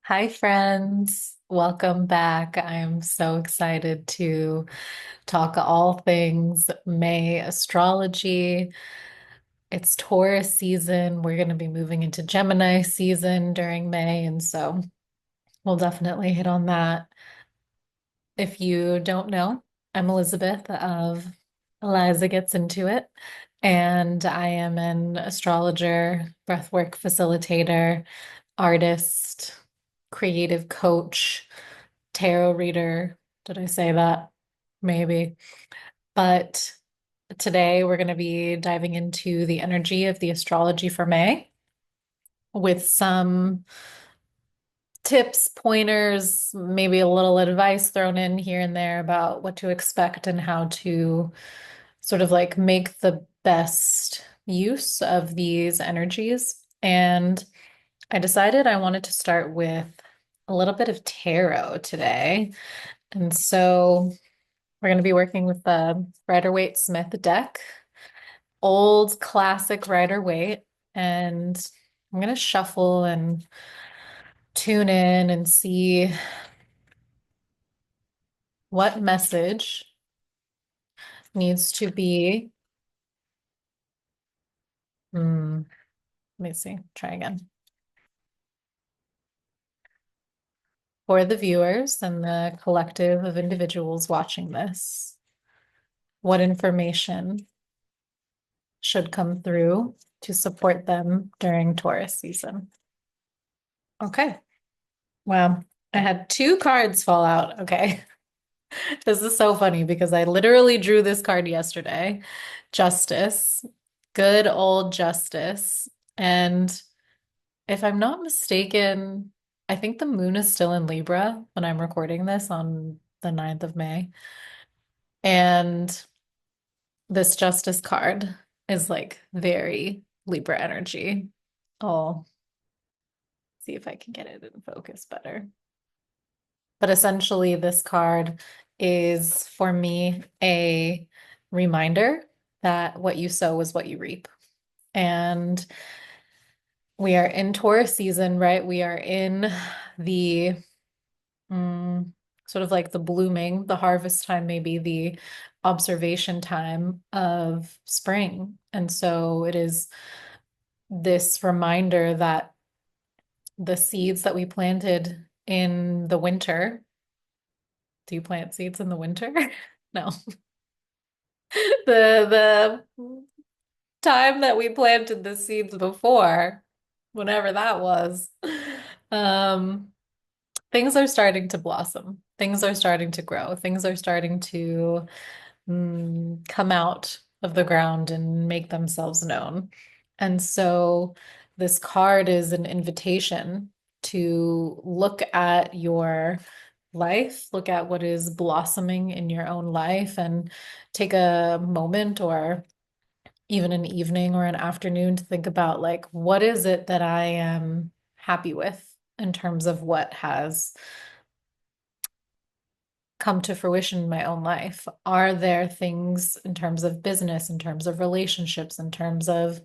Hi, friends. Welcome back. I'm so excited to talk all things May astrology. It's Taurus season. We're going to be moving into Gemini season during May, and so we'll definitely hit on that. If you don't know, I'm Elizabeth of Eliza Gets Into It, and I am an astrologer, breathwork facilitator, artist, creative coach, tarot reader. Did I say that? Maybe. But today we're going to be diving into the energy of the astrology for May with some tips, pointers, maybe a little advice thrown in here and there about what to expect and how to sort of like make the best use of these energies. And I decided I wanted to start with a little bit of tarot today. And so we're going to be working with the Rider-Waite-Smith deck, old classic Rider-Waite, and I'm going to shuffle and tune in and see what message needs to be. Let me see, try again. For the viewers and the collective of individuals watching this, what information should come through to support them during Taurus season? Okay. Wow. I had two cards fall out. Okay. This is so funny because I literally drew this card yesterday. Justice. Good old justice. And if I'm not mistaken, I think the moon is still in Libra when I'm recording this on the 9th of May. And this justice card is like very Libra energy. I'll see if I can get it in focus better. But essentially, this card is for me a reminder that what you sow is what you reap. And we are in Taurus season, right? We are in the mm, sort of like the blooming, the harvest time, maybe the observation time of spring. And so it is this reminder that the seeds that we planted in the winter. Do you plant seeds in the winter? No. The time that we planted the seeds before, whenever that was, um, things are starting to blossom. Things are starting to grow. Things are starting to come out of the ground and make themselves known. And so this card is an invitation to look at your life, look at what is blossoming in your own life, and take a moment or even an evening or an afternoon to think about like, what is it that I am happy with in terms of what has come to fruition in my own life? Are there things in terms of business, in terms of relationships, in terms of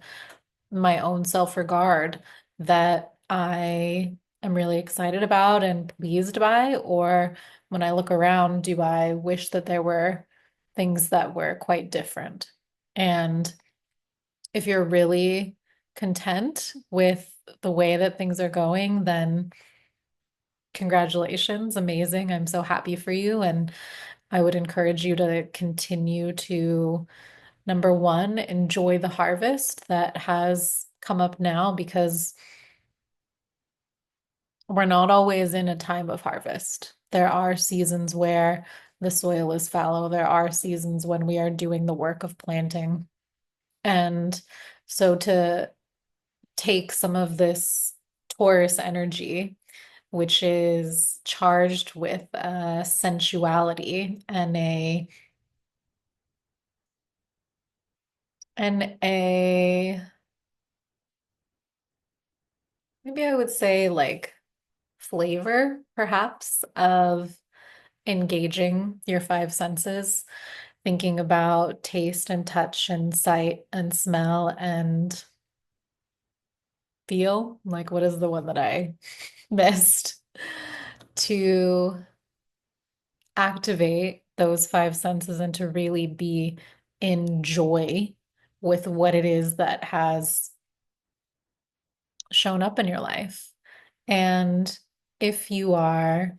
my own self-regard that I am really excited about and pleased by? Or when I look around, do I wish that there were things that were quite different? And if you're really content with the way that things are going, then congratulations, amazing. I'm so happy for you. And I would encourage you to continue to, number one, enjoy the harvest that has come up now because we're not always in a time of harvest. There are seasons where the soil is fallow. There are seasons when we are doing the work of planting. And so to take some of this Taurus energy, which is charged with sensuality and a maybe I would say like flavor, perhaps, of engaging your five senses, thinking about taste and touch and sight and smell and feel. Like, what is the one that I missed? to activate those five senses and to really be in joy with what it is that has shown up in your life. And if you are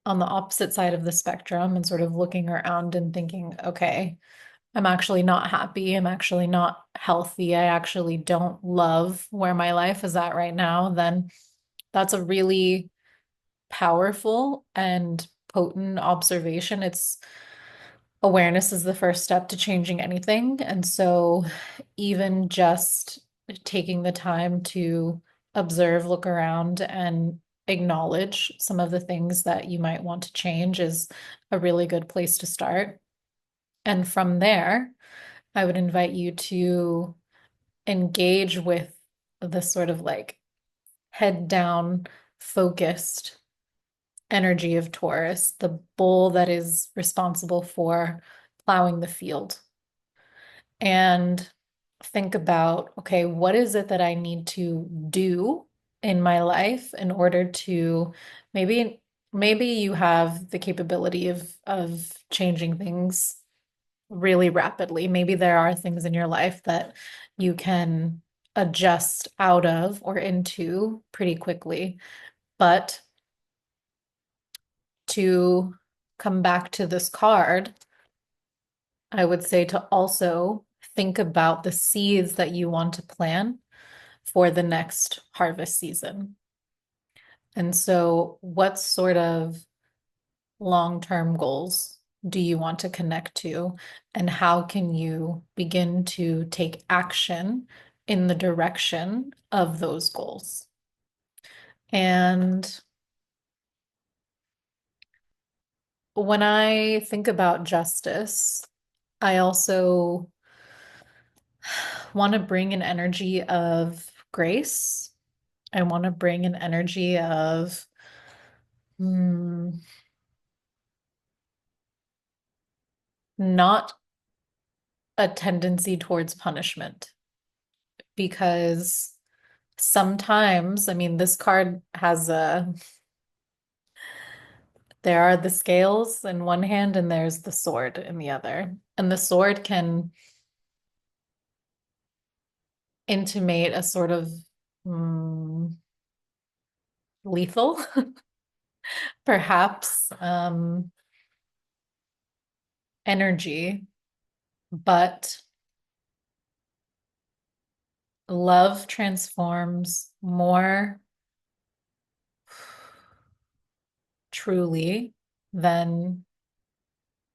on the opposite side of the spectrum and sort of looking around and thinking, okay, I'm actually not happy. I'm actually not healthy. I actually don't love where my life is at right now, then that's a really powerful and potent observation. It's awareness is the first step to changing anything. And so, even just taking the time to observe, look around, and acknowledge some of the things that you might want to change is a really good place to start. And from there, I would invite you to engage with this sort of like head down, focused energy of Taurus, the bull that is responsible for plowing the field. And think about, okay, what is it that I need to do in my life in order to maybe you have the capability of changing things really rapidly. Maybe there are things in your life that you can adjust out of or into pretty quickly. But to come back to this card, I would say to also think about the seeds that you want to plant for the next harvest season. And so, what sort of long-term goals do you want to connect to? And how can you begin to take action in the direction of those goals? And when I think about justice, I also want to bring an energy of grace. I want to bring an energy of mm, not a tendency towards punishment because sometimes, I mean, this card has there are the scales in one hand and there's the sword in the other. And the sword can intimate a sort of mm, lethal, perhaps, energy, but love transforms more truly than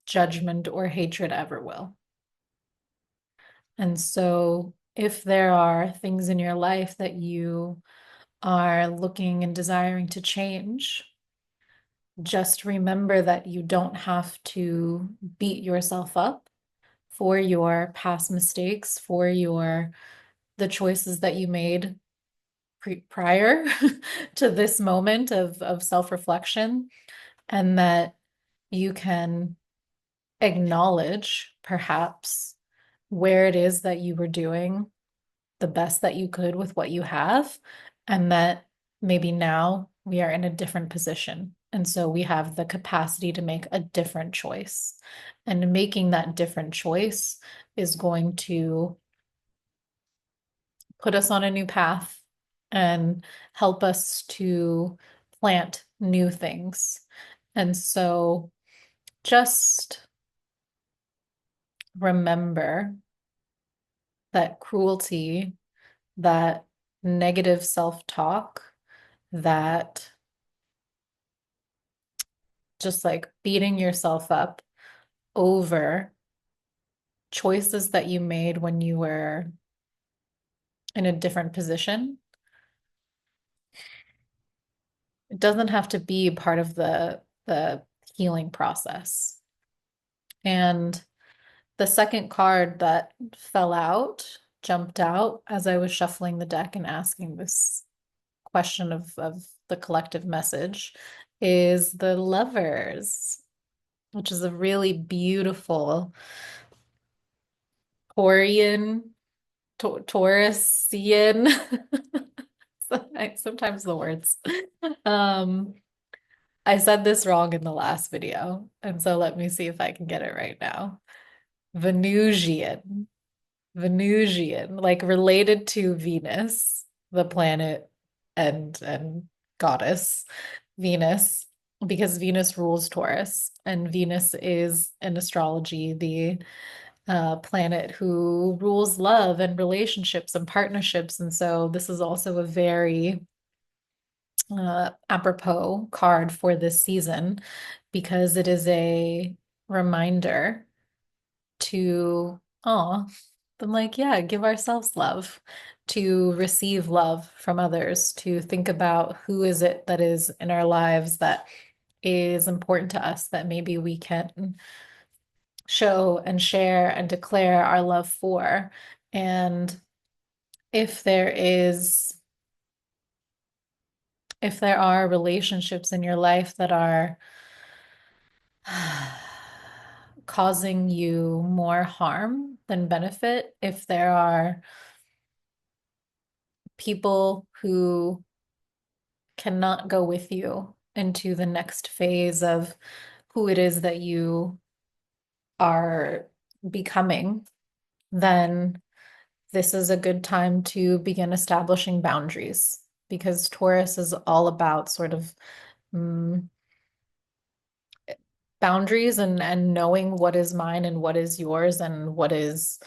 judgment or hatred ever will. And so, if there are things in your life that you are looking and desiring to change, just remember that you don't have to beat yourself up for your past mistakes, for the choices that you made prior to this moment of self-reflection, and that you can acknowledge perhaps where it is that you were doing the best that you could with what you have, and that maybe now we are in a different position. And so we have the capacity to make a different choice. And making that different choice is going to put us on a new path and help us to plant new things. And so just remember that cruelty, that negative self-talk, that just like beating yourself up over choices that you made when you were in a different position. It doesn't have to be part of the healing process. And the second card that fell out, jumped out as I was shuffling the deck and asking this question of the collective message is the Lovers, which is a really beautiful Taurian, Taurusian. Sometimes the words. Um, I said this wrong in the last video, and so let me see if I can get it right now. Venusian. Venusian, like related to Venus, the planet and goddess Venus, because Venus rules Taurus, and Venus is in astrology the planet who rules love and relationships and partnerships. And so this is also a very apropos card for this season because it is a reminder to, oh, I'm like, yeah, give ourselves love, to receive love from others, to think about who is it that is in our lives that is important to us that maybe we can show and share and declare our love for. And if there is, if there are relationships in your life that are causing you more harm than benefit, if there are people who cannot go with you into the next phase of who it is that you are becoming, then this is a good time to begin establishing boundaries because Taurus is all about sort of mm, boundaries and knowing what is mine and what is yours and what is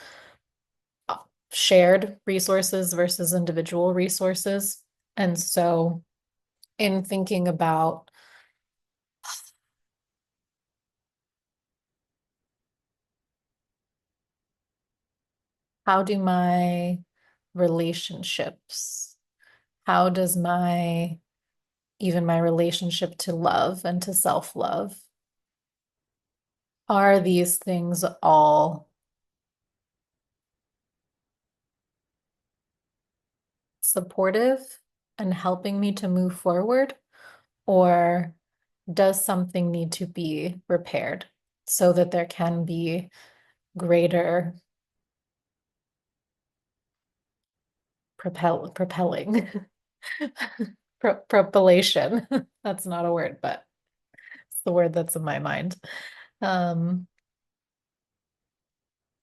shared resources versus individual resources. And so, in thinking about how do my relationships, how does my even my relationship to love and to self-love, are these things all supportive and helping me to move forward? Or does something need to be repaired so that there can be greater propelling propellation? That's not a word, but it's the word that's in my mind. Um,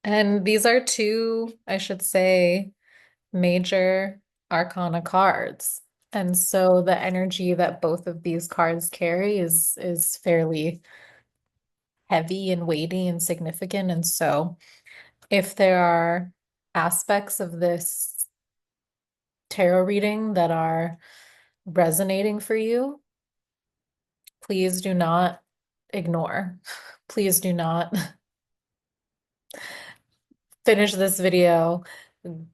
and these are two, I should say, major arcana cards. And so the energy that both of these cards carry is fairly heavy and weighty and significant. And so if there are aspects of this tarot reading that are resonating for you, please do not ignore. Please do not finish this video,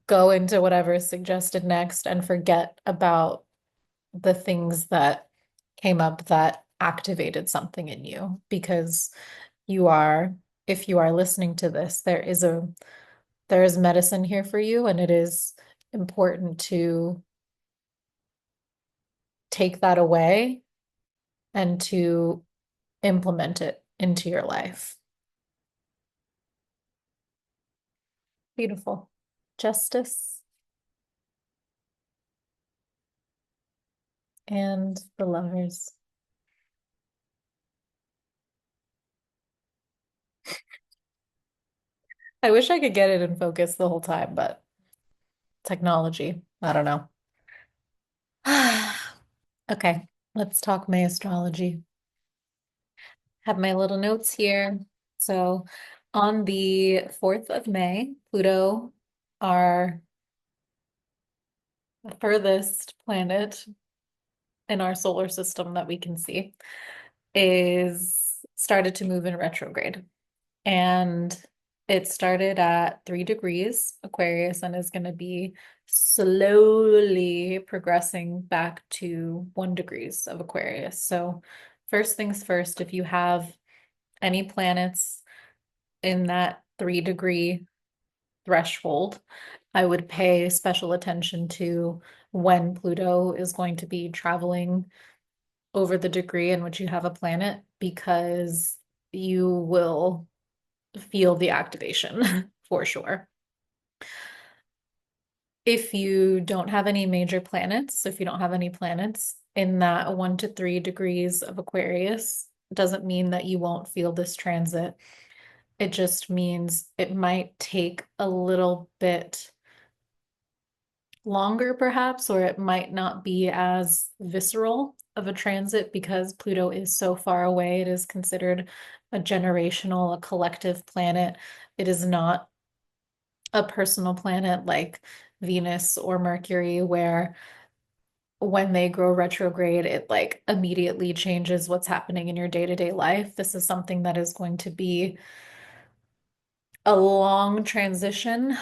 go into whatever is suggested next, and forget about the things that came up that activated something in you because you are, if you are listening to this, there is medicine here for you, and it is important to take that away and to implement it into your life. Beautiful. Justice and the lovers. I wish I could get it in focus the whole time, but technology, I don't know. Okay, let's talk my astrology. Have my little notes here. So on the 4th of May, Pluto, our furthest planet in our solar system that we can see, is started to move in retrograde. And it started at 3 degrees Aquarius and is going to be slowly progressing back to 1 degrees of Aquarius. So first things first, if you have any planets in that 3 degree threshold, I would pay special attention to when Pluto is going to be traveling over the degree in which you have a planet, because you will feel the activation for sure. If you don't have any major planets, if you don't have any planets in that 1 to 3 degrees of Aquarius doesn't mean that you won't feel this transit. It just means it might take a little bit longer, perhaps, or it might not be as visceral of a transit because Pluto is so far away. It is considered a generational, a collective planet. It is not a personal planet like Venus or Mercury, where when they grow retrograde, it like immediately changes what's happening in your day-to-day life. This is something that is going to be a long transition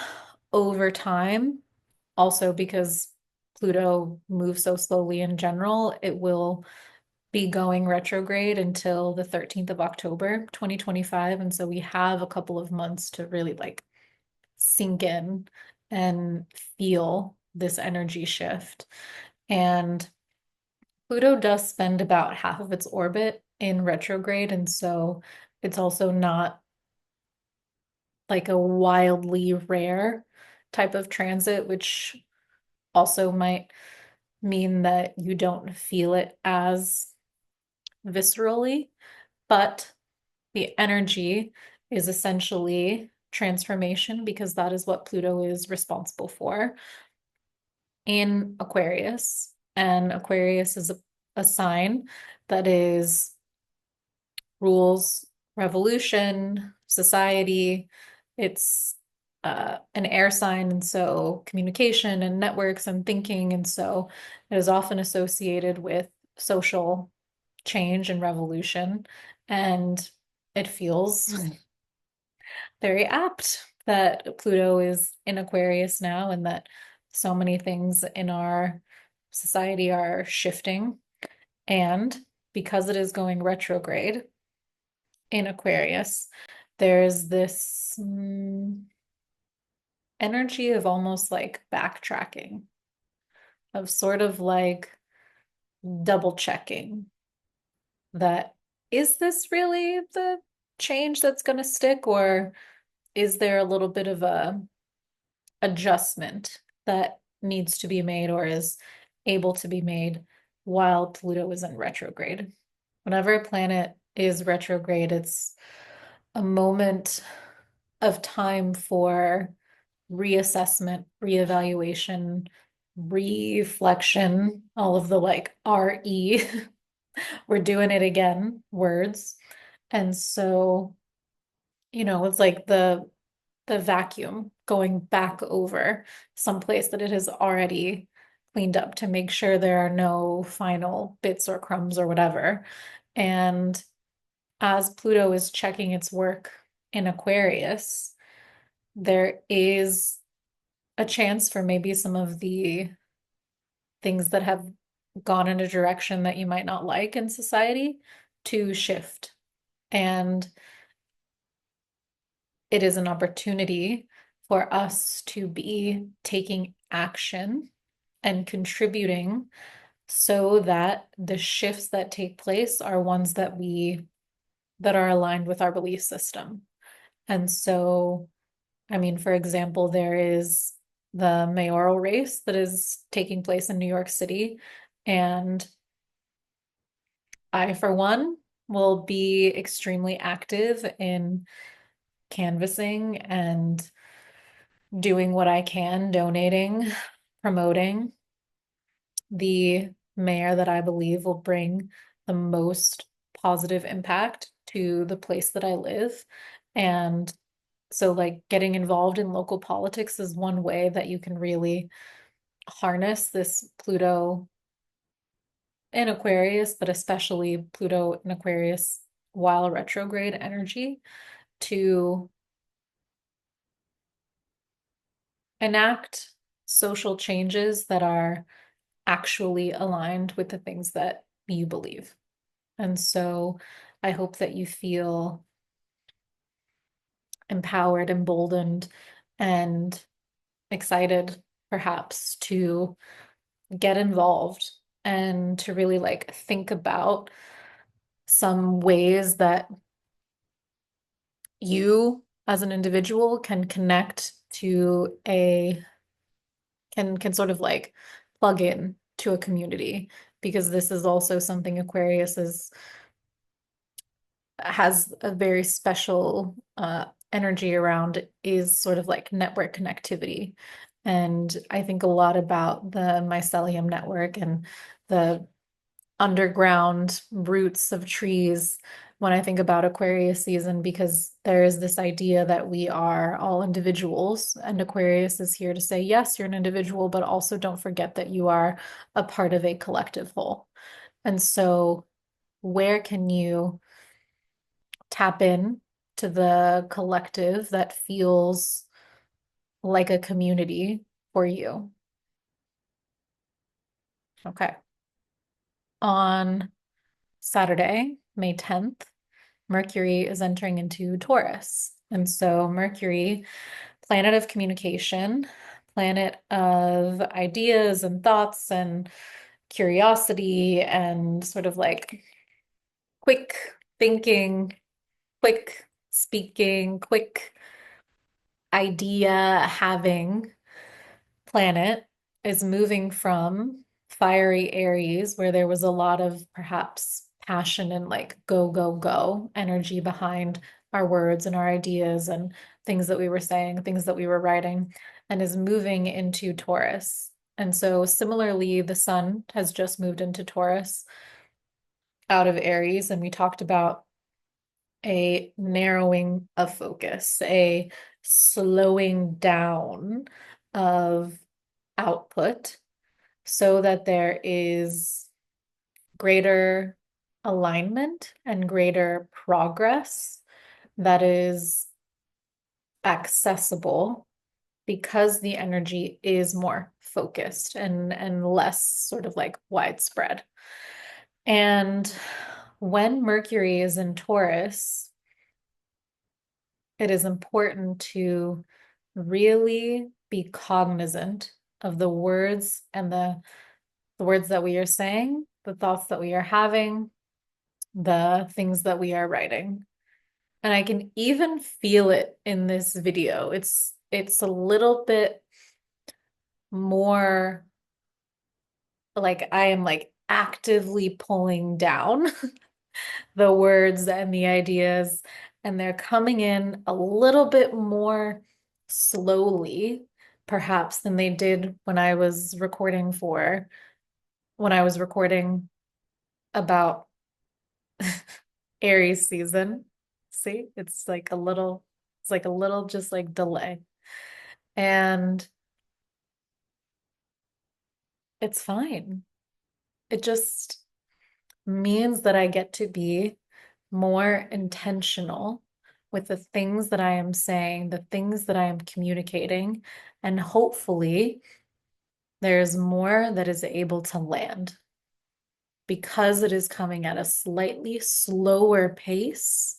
over time. Also, because Pluto moves so slowly in general, it will be going retrograde until the 13th of October, 2025. And so we have a couple of months to really like sink in and feel this energy shift. And Pluto does spend about half of its orbit in retrograde. And so it's also not like a wildly rare type of transit, which also might mean that you don't feel it as viscerally, but the energy is essentially transformation because that is what Pluto is responsible for in Aquarius. And Aquarius is a sign that is rules revolution, society. It's an air sign, and so communication and networks and thinking. And so it is often associated with social change and revolution. And it feels very apt that Pluto is in Aquarius now and that so many things in our society are shifting. And because it is going retrograde in Aquarius, there's this energy of almost like backtracking, of sort of like double checking that is this really the change that's going to stick, or is there a little bit of a adjustment that needs to be made or is able to be made while Pluto is in retrograde? Whenever a planet is retrograde, it's a moment of time for reassessment, reevaluation, reflection, all of the like RE, we're doing it again words. And so, it's like the vacuum going back over someplace that it has already cleaned up to make sure there are no final bits or crumbs or whatever. And as Pluto is checking its work in Aquarius, there is a chance for maybe some of the things that have gone in a direction that you might not like in society to shift. And it is an opportunity for us to be taking action and contributing so that the shifts that take place are ones that are aligned with our belief system. And so, I mean, for example, there is the mayoral race that is taking place in New York City. And I, for one, will be extremely active in canvassing and doing what I can, donating, promoting the mayor that I believe will bring the most positive impact to the place that I live. And so, like, getting involved in local politics is one way that you can really harness this Pluto in Aquarius, but especially Pluto in Aquarius while retrograde energy to enact social changes that are actually aligned with the things that you believe. And so I hope that you feel empowered, emboldened, and excited perhaps to get involved and to really like think about some ways that you as an individual can connect to a can sort of like plug in to a community because this is also something Aquarius has a very special energy around, is sort of like network connectivity. And I think a lot about the mycelium network and the underground roots of trees when I think about Aquarius season, because there is this idea that we are all individuals, and Aquarius is here to say, yes, you're an individual, but also don't forget that you are a part of a collective whole. And so, where can you tap in to the collective that feels like a community for you? Okay. On Saturday, May 10th, Mercury is entering into Taurus. And so, Mercury, planet of communication, planet of ideas and thoughts and curiosity and sort of like quick thinking, quick speaking, quick idea having planet, is moving from fiery Aries, where there was a lot of perhaps passion and like go, go, go energy behind our words and our ideas and things that we were saying, things that we were writing, and is moving into Taurus. And so, similarly, the sun has just moved into Taurus out of Aries, and we talked about a narrowing of focus, a slowing down of output so that there is greater alignment and greater progress that is accessible, because the energy is more focused and less sort of like widespread. And when Mercury is in Taurus, it is important to really be cognizant of the words and the words that we are saying, the thoughts that we are having, the things that we are writing. And I can even feel it in this video. It's a little bit more like I am like actively pulling down the words and the ideas, and they're coming in a little bit more slowly, perhaps, than they did when I was recording about Aries season. See, it's like a little just like delay. And it's fine. It just means that I get to be more intentional with the things that I am saying, the things that I am communicating, and hopefully there's more that is able to land because it is coming at a slightly slower pace.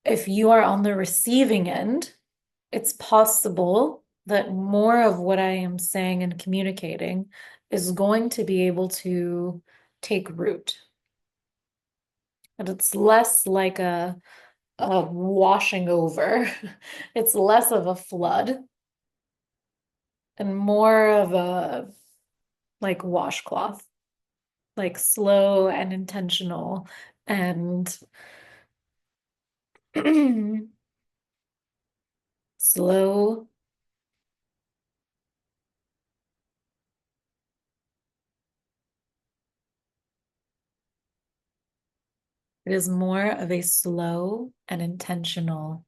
If you are on the receiving end, it's possible that more of what I am saying and communicating is going to be able to take root. And it's less like a washing over. It's less of a flood and more of a like washcloth, like slow and intentional and slow. It is more of a slow and intentional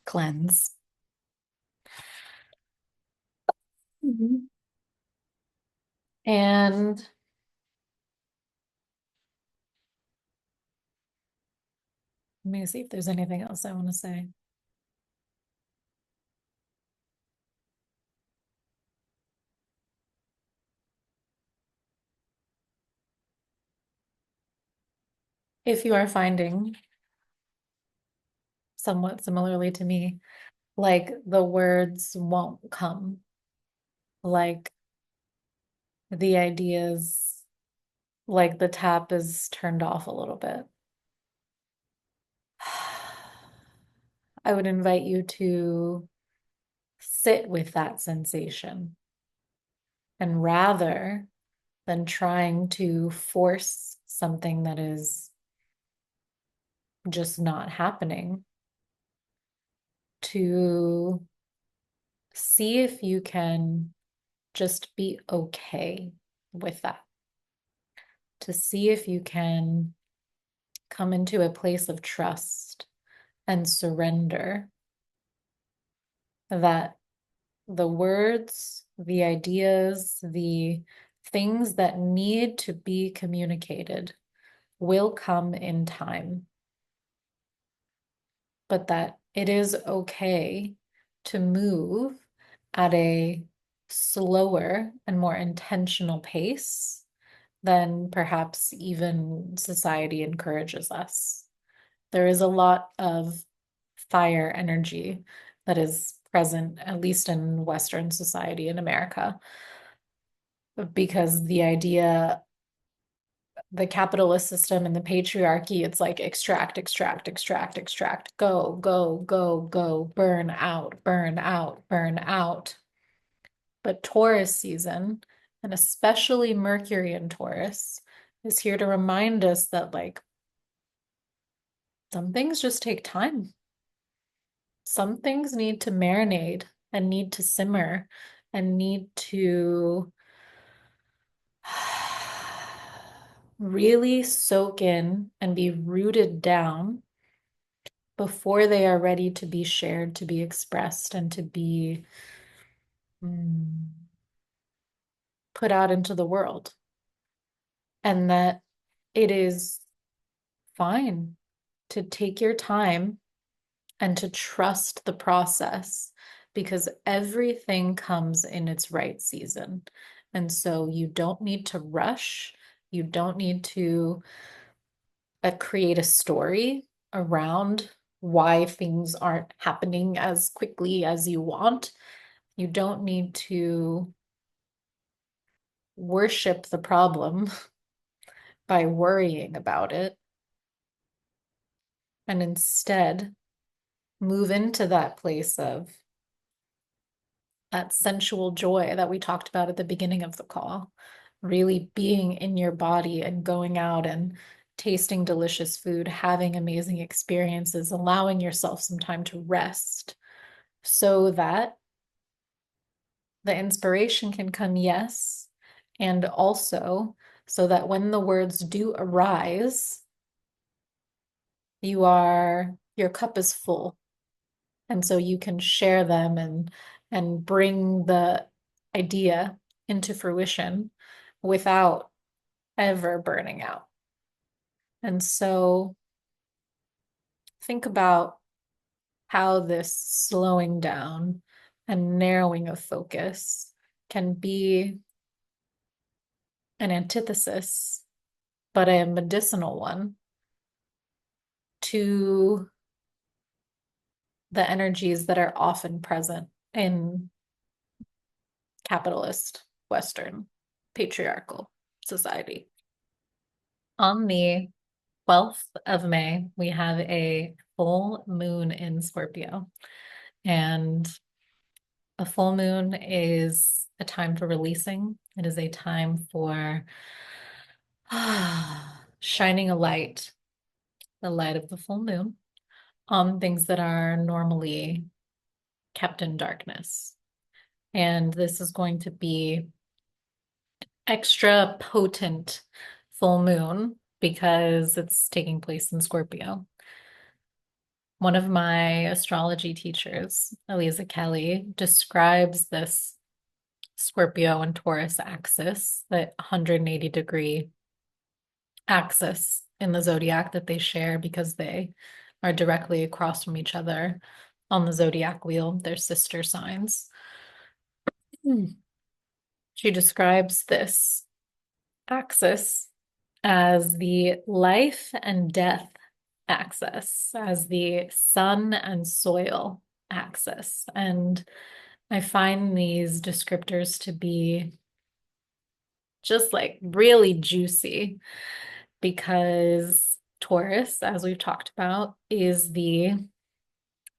cleanse. Mhm. And let me see if there's anything else I want to say. If you are finding somewhat similarly to me, like the words won't come, like the ideas, like the tap is turned off a little bit. I would invite you to sit with that sensation And rather than trying to force something that is just not happening, to see if you can just be okay with that, to see if you can come into a place of trust and surrender that the words, the ideas, the things that need to be communicated will come in time, but that it is okay to move at a slower and more intentional pace than perhaps even society encourages us. There is a lot of fire energy that is present, at least in Western society in America, because the idea, the capitalist system and the patriarchy, it's like extract, extract, extract, extract, go, go, go, go, burn out, burn out, burn out. But Taurus season, and especially Mercury in Taurus, is here to remind us that, like, some things just take time. Some things need to marinate and need to simmer and need to really soak in and be rooted down before they are ready to be shared, to be expressed, and to be put out into the world. And that it is fine to take your time and to trust the process, because everything comes in its right season. And so you don't need to rush. You don't need to create a story around why things aren't happening as quickly as you want. You don't need to worship the problem by worrying about it, and instead move into that place of that sensual joy that we talked about at the beginning of the call, really being in your body and going out and tasting delicious food, having amazing experiences, allowing yourself some time to rest so that the inspiration can come, yes, and also so that when the words do arise, your cup is full, and so you can share them and bring the idea into fruition without ever burning out. And so think about how this slowing down and narrowing of focus can be an antithesis, but a medicinal one, to the energies that are often present in capitalist, Western, patriarchal society. On the 12th of May, we have a full moon in Scorpio. And a full moon is a time for releasing. It is a time for shining a light, the light of the full moon, on things that are normally kept in darkness. And this is going to be extra potent full moon because it's taking place in Scorpio. One of my astrology teachers, Eliza Kelly, describes this Scorpio and Taurus axis, that 180-degree axis in the zodiac that they share because they are directly across from each other on the zodiac wheel. They're sister signs. She describes this axis as the life and death axis, as the sun and soil axis. And I find these descriptors to be just like really juicy, because Taurus, as we've talked about, is the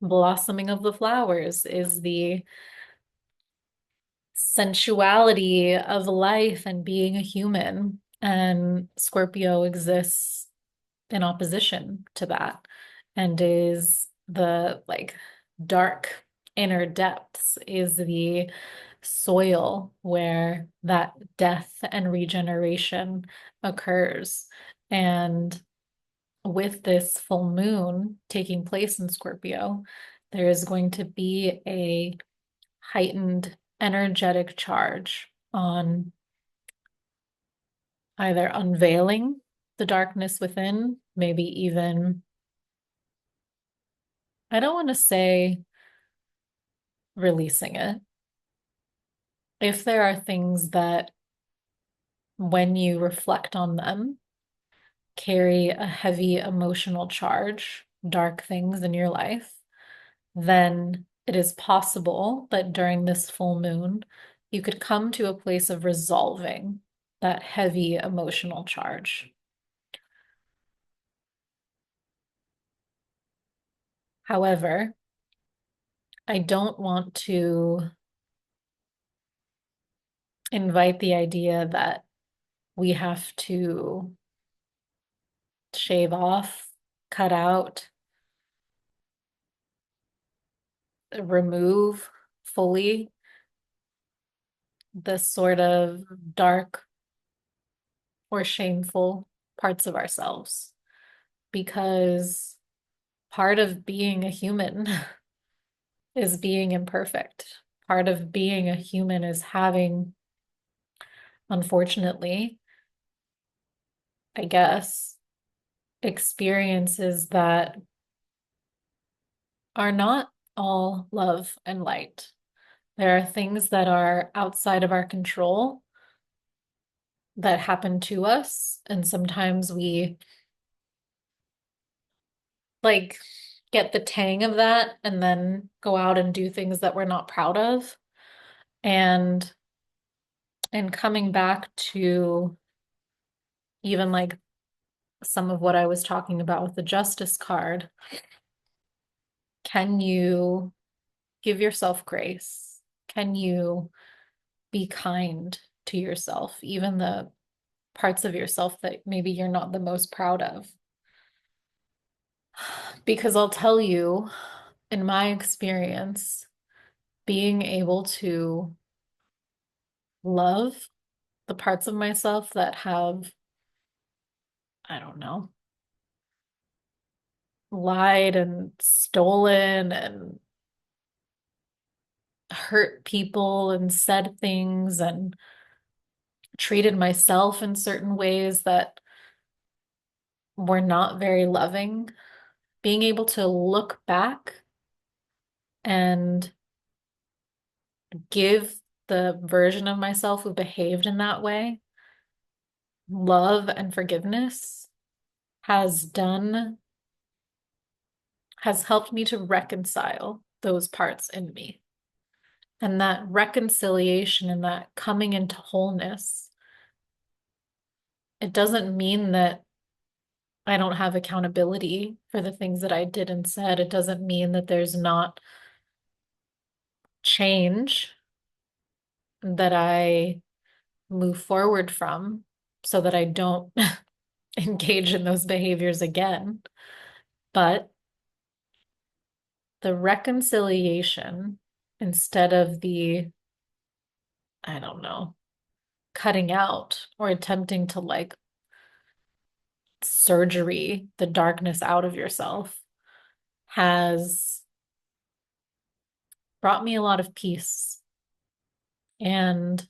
blossoming of the flowers, is the sensuality of life and being a human. And Scorpio exists in opposition to that and is the like dark inner depths, is the soil where that death and regeneration occurs. And with this full moon taking place in Scorpio, there is going to be a heightened energetic charge on either unveiling the darkness within, maybe even, I don't want to say releasing it. If there are things that, when you reflect on them, carry a heavy emotional charge, dark things in your life, then it is possible that during this full moon, you could come to a place of resolving that heavy emotional charge. However, I don't want to invite the idea that we have to shave off, cut out, remove fully the sort of dark or shameful parts of ourselves. Because part of being a human is being imperfect. Part of being a human is having, unfortunately, I guess, experiences that are not all love and light. There are things that are outside of our control that happen to us, and sometimes we like get the tang of that and then go out and do things that we're not proud of. And coming back to even like some of what I was talking about with the Justice card, can you give yourself grace? Can you be kind to yourself, even the parts of yourself that maybe you're not the most proud of? Because I'll tell you, in my experience, being able to love the parts of myself that have, I don't know, lied and stolen and hurt people and said things and treated myself in certain ways that were not very loving, being able to look back and give the version of myself who behaved in that way love and forgiveness has helped me to reconcile those parts in me. And that reconciliation and that coming into wholeness, it doesn't mean that I don't have accountability for the things that I did and said. It doesn't mean that there's not change that I move forward from so that I don't engage in those behaviors again. But the reconciliation, instead of the, I don't know, cutting out or attempting to like surgery the darkness out of yourself, has brought me a lot of peace. And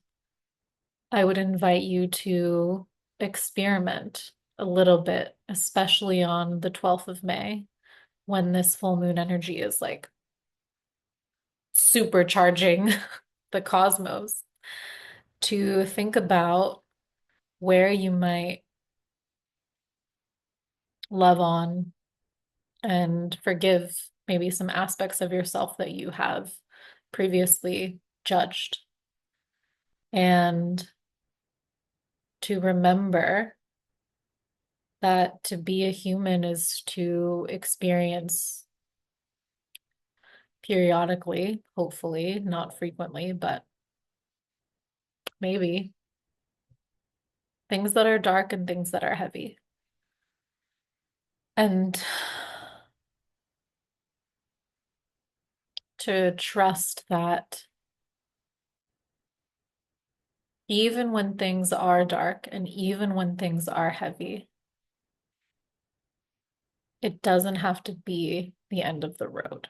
I would invite you to experiment a little bit, especially on the 12th of May, when this full moon energy is like supercharging the cosmos, to think about where you might love on and forgive maybe some aspects of yourself that you have previously judged. And to remember that to be a human is to experience periodically, hopefully, not frequently, but maybe. Things that are dark and things that are heavy. And to trust that even when things are dark and even when things are heavy, it doesn't have to be the end of the road.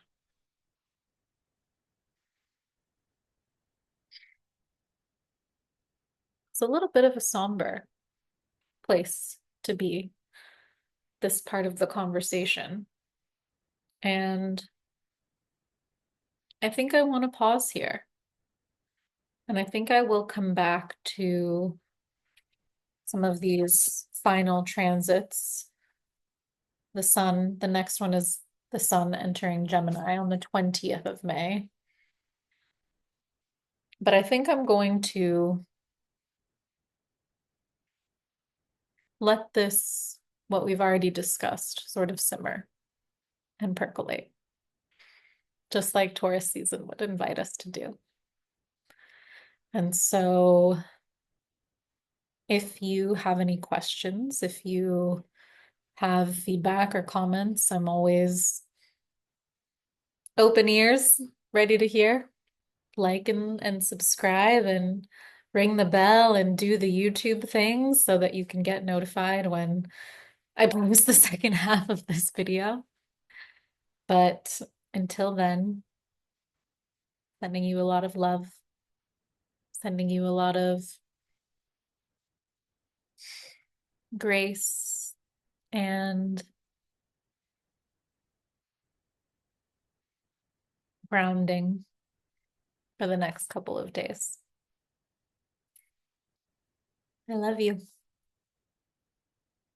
It's a little bit of a somber place to be, this part of the conversation. And I think I want to pause here. And I think I will come back to some of these final transits. The next one is the sun entering Gemini on the 20th of May. But I think I'm going to let this, what we've already discussed, sort of simmer and percolate, just like Taurus season would invite us to do. And so if you have any questions, if you have feedback or comments, I'm always open ears, ready to hear. Like and subscribe and ring the bell and do the YouTube things so that you can get notified when I post the second half of this video. But until then, sending you a lot of love, sending you a lot of grace and grounding for the next couple of days. I love you.